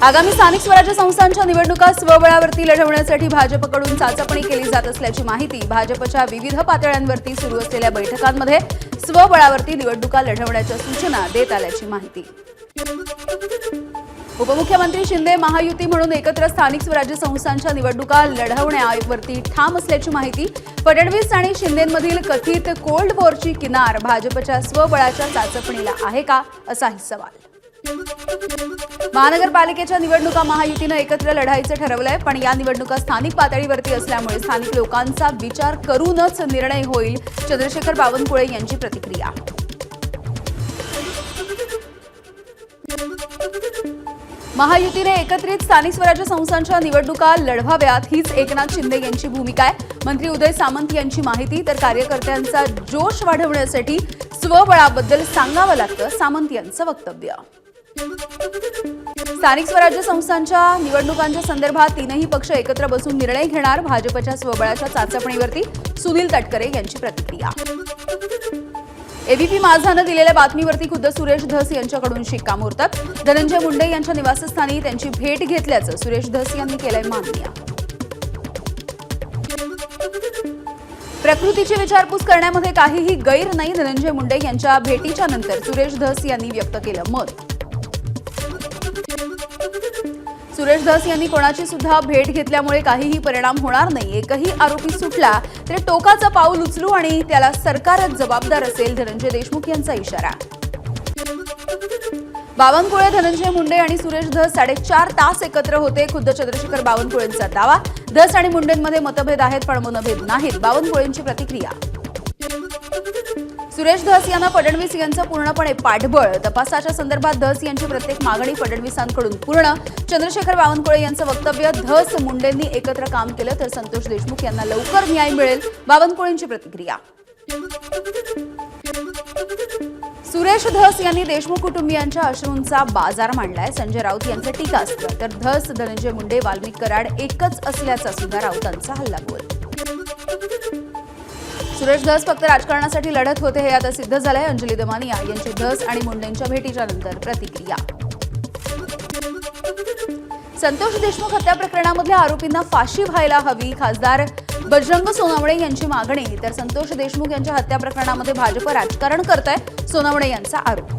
आगामी स्थानिक स्वराज्य संस्थांच्या निवडणुका स्वबळावरती लढवण्यासाठी भाजपकडून चाचपणी केली जात असल्याची माहिती भाजपच्या विविध पातळ्यांवरती सुरू असलेल्या बैठकांमध्ये स्वबळावरती निवडणुका लढवण्याच्या सूचना देत आल्याची माहिती। उपमुख्यमंत्री शिंदे महायुती म्हणून एकत्र स्थानिक स्वराज्य संस्थांच्या निवडणुका लढवण्यावरती ठाम असल्याची माहिती। फडणवीस आणि शिंदेंमधील कथित कोल्ड वॉरची किनार भाजपच्या स्वबळाच्या चाचपणीला आहे का, असाही सवाल। महानगरपालिकेच्या निवडणुका महायुतीनं एकत्र लढायचं ठरवलंय, पण या निवडणुका स्थानिक पातळीवरती असल्यामुळे स्थानिक लोकांचा विचार करूनच निर्णय होईल। चंद्रशेखर बावनकुळे यांची प्रतिक्रिया। महायुतीने एकत्रित स्थानिक स्वराज्य संस्थांच्या निवडणुका लढवाव्यात हीच एकनाथ शिंदे यांची भूमिका आहे। मंत्री उदय सामंत यांची माहिती। तर कार्यकर्त्यांचा जोश वाढवण्यासाठी स्वबळाबद्दल सांगावं लागतं, सामंत यांचं वक्तव्य। स्थानिक स्वराज्य संस्थांच्या निवडणुकांच्या संदर्भात तीनही पक्ष एकत्र बसून निर्णय घेणार। भाजपच्या स्वबळाच्या चाचपणीवरती सुनील तटकरे यांची प्रतिक्रिया। एबीपी माझानं दिलेल्या बातमीवरती खुद्द सुरेश धस यांच्याकडून शिक्कामोर्तब। धनंजय मुंडे यांच्या निवासस्थानी त्यांची भेट घेतल्याचं सुरेश धस यांनी केलंय मान्य। प्रकृतीची विचारपूस करण्यामध्ये काहीही गैर नाही, धनंजय मुंडे यांच्या भेटीच्या नंतर सुरेश धस यांनी व्यक्त केलं मत। सुरेश धस यांनी कोणाची सुद्धा भेट घेतल्यामुळे काहीही परिणाम होणार नाही। एकही आरोपी सुटला तरी टोकाचं पाऊल उचलू आणि त्याला सरकारच जबाबदार असेल, धनंजय देशमुख यांचा इशारा। बावनकुळे, धनंजय मुंडे आणि सुरेश धस 4.5 तास एकत्र होते, खुद्द चंद्रशेखर बावनकुळेंचा दावा। धस आणि मुंडेंमध्ये मतभेद आहेत पण मनभेद नाहीत, बावनकुळेंची प्रतिक्रिया। सुरेश धस यांना फडणवीस यांचं पूर्णपणे पाठबळ। तपासाच्या संदर्भात धस यांची प्रत्येक मागणी फडणवीसांकडून पूर्ण। चंद्रशेखर बावनकुळे यांचं वक्तव्य। धस मुंडेंनी एकत्र काम केलं तर संतोष देशमुख यांना लवकर न्याय मिळेल, बावनकुळेंची प्रतिक्रिया। सुरेश धस यांनी देशमुख कुटुंबियांच्या अश्रूंचा बाजार मांडलाय, संजय राऊत यांचं टीकास्त्र। तर धस, धनंजय मुंडे, वाल्मिक कराड एकच असल्याचा सुद्धा राऊतांचा हल्लाबोल। सुरेश धस फक्त राजकारणासाठी लढत होते हे आता सिद्ध झालंय, अंजली दमानिया यांची धस आणि मुंडेंच्या भेटीच्या नंतर प्रतिक्रिया। संतोष देशमुख हत्या प्रकरणामधल्या आरोपींना फाशी व्हायला हवी, खासदार बजरंग सोनवणे यांची मागणी। तर संतोष देशमुख यांच्या हत्या प्रकरणामध्ये भाजप राजकारण करतंय, सोनवणे यांचा आरोप।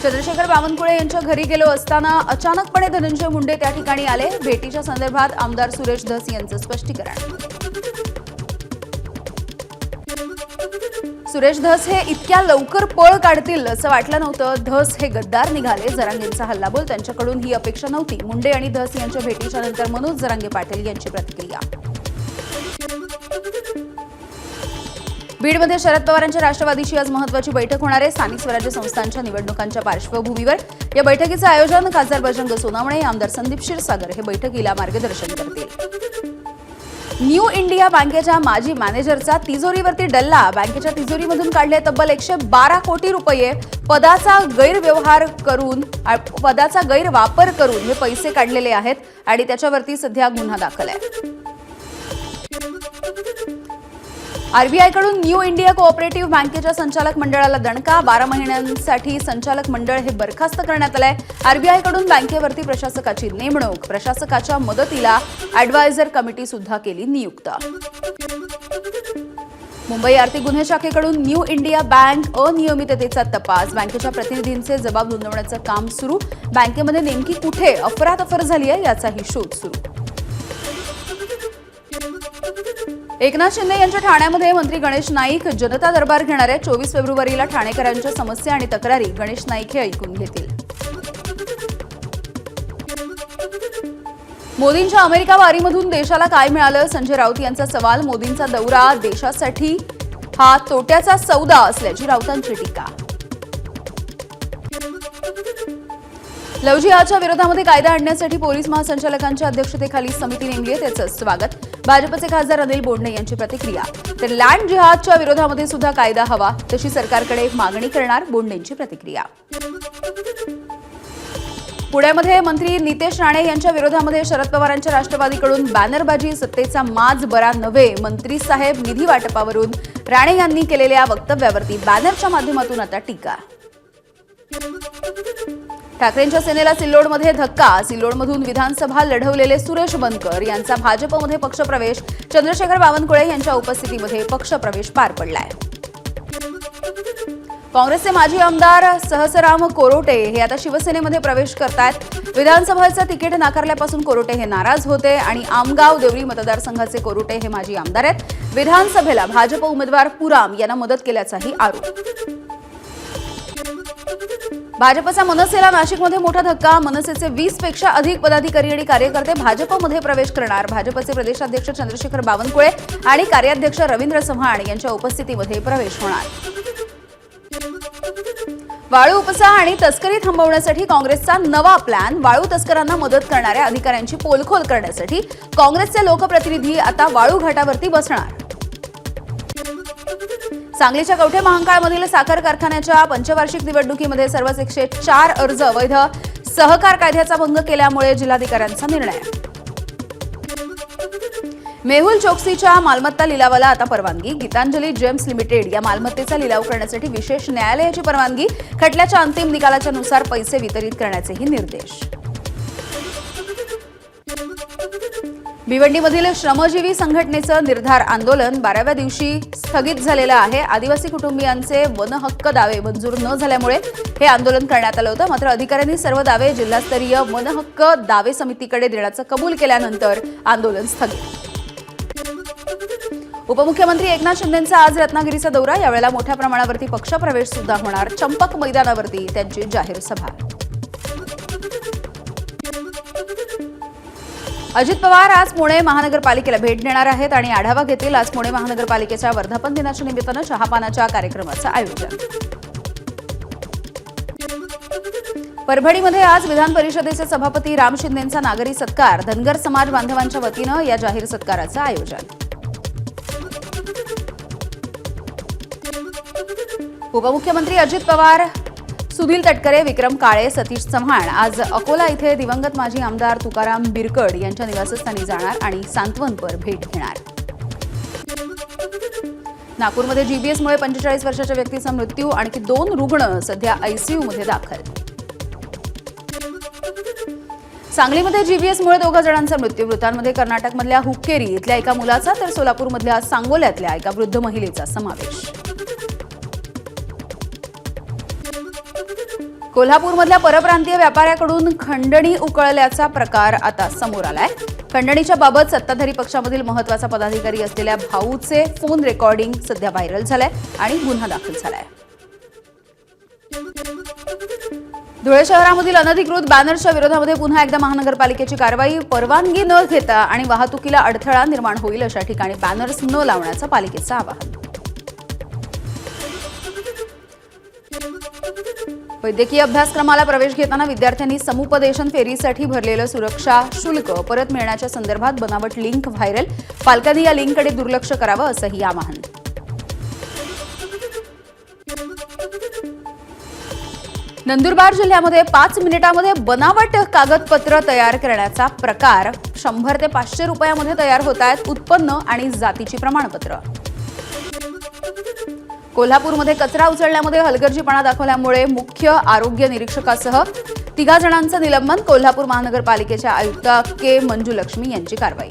चंद्रशेखर बावनकुळे यांच्या घरी गेलो असताना अचानकपणे धनंजय मुंडे त्या ठिकाणी आले। भेटीच्या संदर्भात आमदार सुरेश धस यांचं स्पष्टीकरण। सुरेश धस हे इतक्या लवकर पळ काढतील असं वाटलं नव्हतं, धस हे गद्दार निघाले, जरांगेंचा हल्लाबोल। त्यांच्याकडून ही अपेक्षा नव्हती। मुंडे आणि धस यांच्या भेटीच्या नंतर मनोज जरांगे पाटील यांची प्रतिक्रिया। बीडमध्ये शरद पवारांच्या राष्ट्रवादीची आज महत्त्वाची बैठक होणार आहे, स्थानिक स्वराज्य संस्थांच्या निवडणुकांच्या पार्श्वभूमीवर। या बैठकीचं आयोजन खासदार बजरंग सोनवणे, आमदार संदीप क्षीरसागर हे बैठकीला मार्गदर्शन करतील। न्यू इंडिया बँकेच्या माजी मॅनेजरचा तिजोरीवरती डल्ला। बँकेच्या तिजोरीमधून काढले तब्बल 112 कोटी रुपये। पदाचा गैरवापर करून हे पैसे काढलेले आहेत आणि त्याच्यावरती सध्या गुन्हा दाखल आहे। आरबीआयकडून न्यू इंडिया कोऑपरेटिव्ह बँकेच्या संचालक मंडळाला दणका। 12 महिन्यांसाठी संचालक मंडळ हे बरखास्त करण्यात आलंय। आरबीआयकडून बँकेवरती प्रशासकाची नेमणूक, प्रशासकाच्या मदतीला ॲडवायझर कमिटी सुद्धा केली नियुक्त। मुंबई आर्थिक गुन्हे शाखेकडून न्यू इंडिया बँक अनियमिततेचा तपास, बँकेच्या प्रतिनिधींचे जबाब नोंदवण्याचं काम सुरू। बँकेमध्ये नेमकी कुठे अफरातफर झाली आहे याचाही शोध सुरू। एकनाथ शिंदे यांच्या ठाण्यामध्ये मंत्री गणेश नाईक जनता दरबार घेणार आहेत। 24 फेब्रुवारीला ठाणेकरांच्या समस्या आणि तक्रारी गणेश नाईक हे ऐकून घेतील। मोदींच्या अमेरिका वारीमधून देशाला काय मिळालं, संजय राऊत यांचा सवाल। मोदींचा दौरा देशासाठी हा तोट्याचा सौदा असल्याची राऊतांची टीका। लव्ह जिहादच्या विरोधामध्ये कायदा आणण्यासाठी पोलीस महासंचालकांच्या अध्यक्षतेखाली समिती नेमली आहे, त्याचं स्वागत। भाजपचे खासदार अनिल बोंडे यांची प्रतिक्रिया। तर लँड जिहादच्या विरोधामध्ये सुद्धा कायदा हवा, तशी सरकारकडे मागणी करणार, बोंडेंची प्रतिक्रिया। पुण्यामध्ये मंत्री नितेश राणे यांच्या विरोधामध्ये शरद पवारांच्या राष्ट्रवादीकडून बॅनरबाजी, सत्तेचा माज बरा नव्हे, मंत्री साहेब निधी वाटपावरून राणे यांनी केलेल्या वक्तव्यावरती बॅनरच्या माध्यमातून आता टीका। ठाकरेंच्या सेनेला सिल्लोडमध्ये धक्का. सिल्लोडमधून विधानसभा लढवलेले सुरेश बनकर यांचा भाजपमध्ये पक्षप्रवेश. चंद्रशेखर बावनकुळे यांच्या उपस्थितीमध्ये पक्षप्रवेश पार पडलाय. काँग्रेसचे माजी आमदार सहसराम कोरोटे हे आता शिवसेनेमध्ये प्रवेश करतायत. विधानसभेचं तिकीट नाकारल्यापासून कोरोटे हे नाराज होते आणि आमगाव देवळी मतदारसंघाचे कोरोटे हे माजी आमदार आहेत. विधानसभेला भाजप उमेदवार पुराम यांना मदत केल्याचाही आरोप. भाजपचा मनसेला नाशिकमध्ये मोठा धक्का. मनसेचे 20 पेक्षा अधिक पदाधिकारी आणि कार्यकर्ते भाजपमध्ये प्रवेश करणार. भाजपचे प्रदेशाध्यक्ष चंद्रशेखर बावनकुळे आणि कार्याध्यक्ष रवींद्र चव्हाण यांच्या उपस्थितीमध्ये प्रवेश होणार. वाळू उपसा आणि तस्करी थांबवण्यासाठी काँग्रेसचा नवा प्लॅन. वाळू तस्करांना मदत करणाऱ्या अधिकाऱ्यांची पोलखोल करण्यासाठी काँग्रेसचे लोकप्रतिनिधी आता वाळू घाटावरती बसणार. सांगलीच्या कवठे महांकाळमधील साखर कारखान्याच्या पंचवार्षिक निवडणुकीमध्ये सर्वच 104 अर्ज अवैध. सहकार कायद्याचा भंग केल्यामुळे जिल्हाधिकाऱ्यांचा निर्णय. मेहुल चोक्सीच्या मालमत्ता लिलावाला आता परवानगी. गीतांजली जेम्स लिमिटेड या मालमत्तेचा लिलाव करण्यासाठी विशेष न्यायालयाची परवानगी. खटल्याच्या अंतिम निकालाच्या नुसार पैसे वितरित करण्याचेही निर्देश. भिवंडीमधील श्रमजीवी संघटनेचं निर्धार आंदोलन 12व्या दिवशी स्थगित झालेलं आहे. आदिवासी कुटुंबियांचे वनहक्क दावे मंजूर न झाल्यामुळे हे आंदोलन करण्यात आलं होतं. मात्र अधिकाऱ्यांनी सर्व दावे जिल्हास्तरीय वनहक्क दावे समितीकडे देण्याचं कबूल केल्यानंतर आंदोलन स्थगित. उपमुख्यमंत्री एकनाथ शिंदेंचा आज रत्नागिरीचा दौरा. यावेळेला मोठ्या प्रमाणावरती पक्षप्रवेश सुद्धा होणार. चंपक मैदानावरती त्यांची जाहीर सभा. अजित पवार आज पुणे महानगरपालिकेला भेट देणार आहेत आणि आढावा घेतील. आज पुणे महानगरपालिकेच्या वर्धापन दिनाच्या निमित्तानं चहापानाच्या कार्यक्रमाचं आयोजन. परभणीमध्ये आज विधान परिषदेचे सभापती राम शिंदेंचा नागरी सत्कार. धनगर समाज बांधवांच्या वतीनं या जाहीर सत्काराचं आयोजन. उपमुख्यमंत्री अजित पवार, सुनील तटकरे, विक्रम काळे, सतीश चव्हाण आज अकोला इथे दिवंगत माजी आमदार तुकाराम बिरकड यांच्या निवासस्थानी जाणार आणि सांत्वनपर भेट घेणार. नागपूरमध्ये जीबीएसमुळे 45 वर्षाच्या व्यक्तीचा मृत्यू. आणखी 2 रुग्ण सध्या आयसीयूमध्ये दाखल. सांगलीमध्ये जीबीएसमुळे 2 जणांचा मृत्यू. मृतांमध्ये कर्नाटकमधल्या हुक्केरी इथल्या एका मुलाचा तर सोलापूरमधल्या सांगोल्यातल्या एका वृद्ध महिलेचा समावेश. कोल्हापूरमधल्या परप्रांतीय व्यापाऱ्याकडून खंडणी उकळल्याचा प्रकार आता समोर आलाय. खंडणीच्या बाबत सत्ताधारी पक्षामधील महत्त्वाचा पदाधिकारी असलेल्या भाऊचे फोन रेकॉर्डिंग सध्या व्हायरल झालंय आणि गुन्हा दाखल झालाय. धुळे शहरामधील अनधिकृत बॅनर्सच्या विरोधामध्ये पुन्हा एकदा महानगरपालिकेची कारवाई. परवानगी न घेता आणि वाहतुकीला अडथळा निर्माण होईल अशा ठिकाणी बॅनर्स न लावण्याचं पालिकेचं आवाहन. वैद्यकीय अभ्यासक्रमाला प्रवेश घेताना विद्यार्थ्यांनी समुपदेशन फेरीसाठी भरलेलं सुरक्षा शुल्क परत मिळण्याच्या संदर्भात बनावट लिंक व्हायरल. पालकांनी या लिंककडे दुर्लक्ष करावं असंही आवाहन. नंदुरबार जिल्ह्यामध्ये 5 मिनिटांमध्ये बनावट कागदपत्र तयार करण्याचा प्रकार. 100 ते 500 रुपयामध्ये तयार होत आहेत उत्पन्न आणि जातीची प्रमाणपत्र. कोल्हापूरमध्ये कचरा उचलण्यामध्ये हलगर्जीपणा दाखवल्यामुळे मुख्य आरोग्य निरीक्षकासह 3 जणांचं निलंबन. कोल्हापूर महानगरपालिकेच्या आयुक्ता के मंजुलक्ष्मी यांची कारवाई.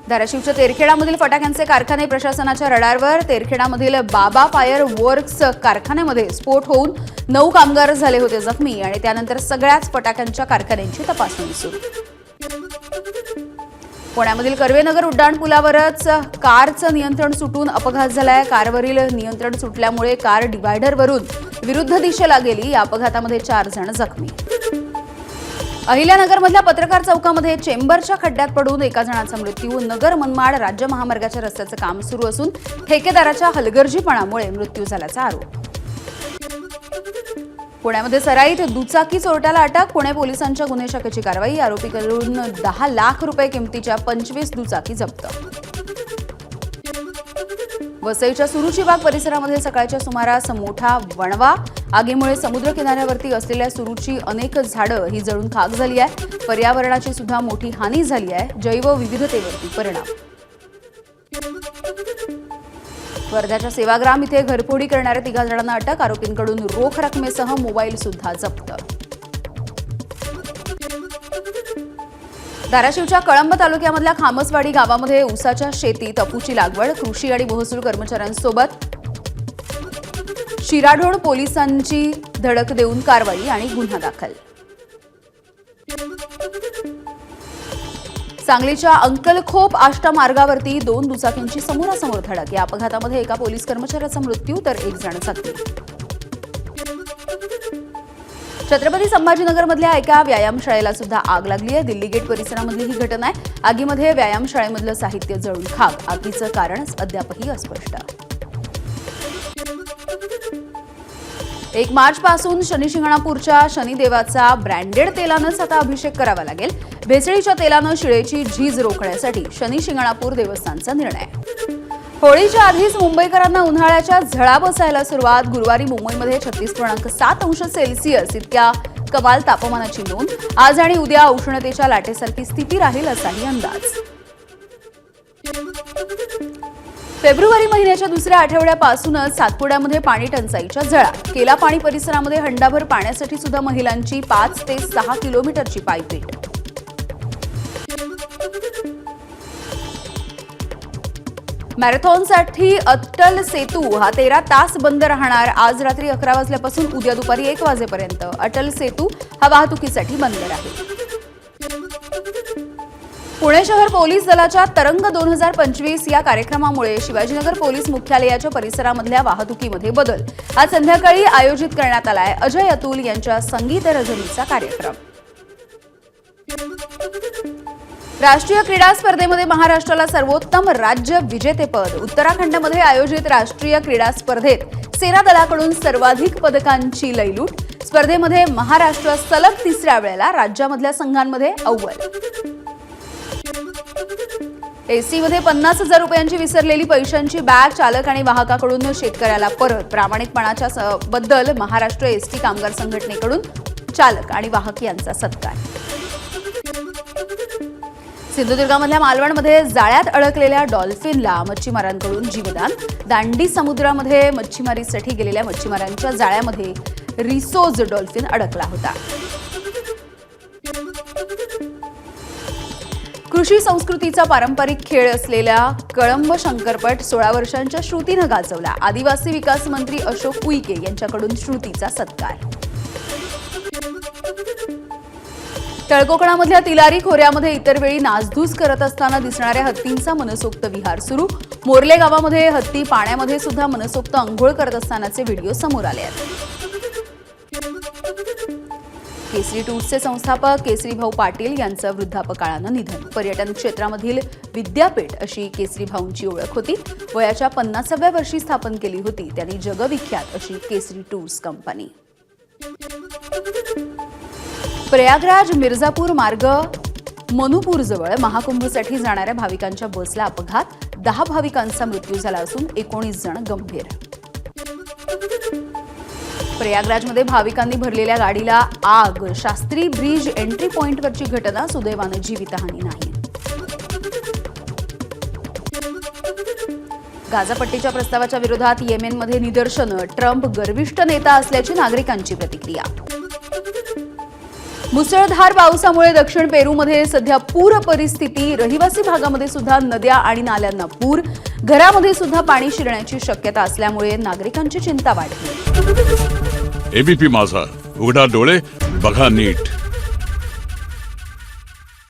धाराशिवच्या तेरखेडामधील फटाक्यांचे कारखाने प्रशासनाच्या रडारवर. तेरखेडामधील बाबा फायर वर्क्स कारखान्यामध्ये स्फोट होऊन 9 कामगार झाले होते जखमी आणि त्यानंतर सगळ्याच फटाक्यांच्या कारखान्यांची तपासणी सुरू. पुण्यामधील कर्वेनगर उड्डाणपुलावरच कारचं नियंत्रण सुटून अपघात झालाय. कारवरील नियंत्रण सुटल्यामुळे कार डिव्हायडरवरून विरुद्ध दिशेला गेली. या अपघातामध्ये 4 जण जखमी. अहिल्यानगरमधल्या पत्रकार चौकामध्ये चेंबरच्या खड्ड्यात पडून 1 जणाचा मृत्यू. नगर मनमाड राज्य महामार्गाच्या रस्त्याचं काम सुरू असून ठेकेदाराच्या हलगर्जीपणामुळे मृत्यू झाल्याचा आरोप. पुण्यामध्ये सराईत दुचाकी चोरट्याला अटक. पुणे पोलिसांच्या गुन्हे शाखेची कारवाई. आरोपीकडून 10 लाख रुपये किमतीच्या 25 दुचाकी जप्त. वसईच्या सुरुचीबाग परिसरामध्ये सकाळच्या सुमारास मोठा वणवा. आगीमुळे समुद्र किनाऱ्यावरती असलेल्या सुरुची अनेक झाडं ही जळून खाक झाली आहे. पर्यावरणाची सुद्धा मोठी हानी झाली आहे. जैवविविधतेवरती परिणाम. वर्ध्याच्या सेवाग्राम इथे घरफोडी करणाऱ्या 3 जणांना अटक, आरोपींकडून रोख रकमेसह मोबाईल सुद्धा जप्त. धाराशिवच्या कळंब तालुक्यामधल्या खामसवाडी गावामध्ये ऊसाच्या शेतीत अफूची लागवड, कृषी आणि महसूल कर्मचाऱ्यांसोबत शिराढोण पोलिसांची धडक देऊन कारवाई आणि गुन्हा दाखल. सांगलीच्या अंकलखोप आष्टा मार्गावरती 2 दुचाकींची समोरासमोर धडक. या अपघातामध्ये एका पोलीस कर्मचाऱ्याचा मृत्यू तर 1 जण जखमी. छत्रपती संभाजीनगरमधल्या एका व्यायामशाळेला सुद्धा आग लागली आहे. दिल्ली गेट परिसरामधली ही घटना आहे. आगीमध्ये व्यायामशाळेमधलं साहित्य जळून खाक. आगीचं कारण अद्यापही अस्पष्ट. 1 मार्चपासून शनिशिंगणापूरच्या शनिदेवाचा ब्रँडेड तेलानंच आता अभिषेक करावा लागेल. भेसळीच्या तेलानं शिळेची झीज रोखण्यासाठी शनिशिंगणापूर देवस्थानचा निर्णय. होळीच्या आधीच मुंबईकरांना उन्हाळ्याच्या झळा बसायला सुरुवात. गुरुवारी मुंबईमध्ये 36.7 अंश सेल्सिअस इतक्या कमाल तापमानाची नोंद. आज आणि उद्या उष्णतेच्या लाटेसारखी स्थिती राहील असाही अंदाज. फेब्रुवारी महिन्याच्या दुसऱ्या आठवड्यापासूनच सातपुड्यामध्ये पाणी टंचाईच्या झळा. केलापाणी परिसरामध्ये हंडाभर पाण्यासाठी सुद्धा महिलांची 5 ते 6 किलोमीटरची पायपीट. मॅरेथॉनसाठी अटल सेतू हा 13 तास बंद राहणार. आज रात्री 11 वाजल्यापासून उद्या दुपारी 1 वाजेपर्यंत अटल सेतू हा वाहतुकीसाठी बंद राहील. पुणे शहर पोलीस दलाच्या तरंग 2025 या कार्यक्रमामुळे शिवाजीनगर पोलीस मुख्यालयाच्या परिसरामधल्या वाहतुकीमध्ये बदल. आज संध्याकाळी आयोजित करण्यात आलाय अजय अतुल यांच्या संगीत रजनीचा कार्यक्रम. राष्ट्रीय क्रीडा स्पर्धेमध्ये महाराष्ट्राला सर्वोत्तम राज्य विजेतेपद. उत्तराखंडमध्ये आयोजित राष्ट्रीय क्रीडा स्पर्धेत सेना दलाकडून सर्वाधिक पदकांची लयलूट. स्पर्धेमध्ये महाराष्ट्र सलग 3ऱ्या वेळेला राज्यामधल्या संघांमध्ये अव्वल. एसटीमध्ये 50,000 रुपयांची विसरलेली पैशांची बॅग चालक आणि वाहकाकडून शेतकऱ्याला परत. प्रामाणिकपणाच्या बद्दल महाराष्ट्र एसटी कामगार संघटनेकडून चालक आणि वाहक यांचा सत्कार. सिंधुदुर्गामधल्या मालवणमध्ये जाळ्यात अडकलेल्या डॉल्फिनला मच्छीमारांकडून जीवदान. दांडी समुद्रामध्ये मच्छीमारीसाठी गेलेल्या मच्छीमारांच्या जाळ्यामध्ये रिसोज डॉल्फिन अडकला होता. कृषी संस्कृतीचा पारंपरिक खेळ असलेल्या कळंब शंकरपट 16 वर्षांच्या श्रुतीनं गाजवला. आदिवासी विकास मंत्री अशोक उईके यांच्याकडून श्रुतीचा सत्कार. तळकोकणामधल्या तिलारी खोऱ्यामध्ये इतर वेळी नासधूस करत असताना दिसणाऱ्या हत्तींचा मनसोक्त विहार सुरू. मोर्ले गावामध्ये हत्ती पाण्यामध्ये सुद्धा मनसोक्त अंघोळ करत असतानाचे व्हिडिओ समोर आले आहेत. केसरी टूर्सचे संस्थापक केसरीभाऊ पाटील यांचं वृद्धापकाळानं निधन. पर्यटन क्षेत्रामधील विद्यापीठ अशी केसरीभाऊंची ओळख होती. वयाच्या 50व्या वर्षी स्थापन केली होती त्यांनी जगविख्यात अशी केसरी टूर्स कंपनी. प्रयागराज मिर्झापूर मार्ग मनुपूरजवळ महाकुंभसाठी जाणाऱ्या भाविकांच्या बसला अपघात. 10 भाविकांचा मृत्यू झाला असून 19 जण गंभीर. प्रयागराजमध्ये भाविकांनी भरलेल्या गाडीला आग. शास्त्री ब्रिज एंट्री पॉइंटवरची घटना. सुदैवानं जीवितहानी नाही. गाझापट्टीच्या प्रस्तावाच्या विरोधात येमेनमध्ये निदर्शनं. ट्रम्प गर्विष्ठ नेता असल्याची नागरिकांची प्रतिक्रिया. मुसळधार पावसामुळे दक्षिण पेरूमध्ये सध्या पूर परिस्थिती. रहिवासी भागामध्ये सुद्धा नद्या आणि नाल्यांना पूर. घरामध्ये सुद्धा पाणी शिरण्याची शक्यता असल्यामुळे नागरिकांची चिंता वाढली. एबीपी माझा, उघडा डोळे बघा नीट.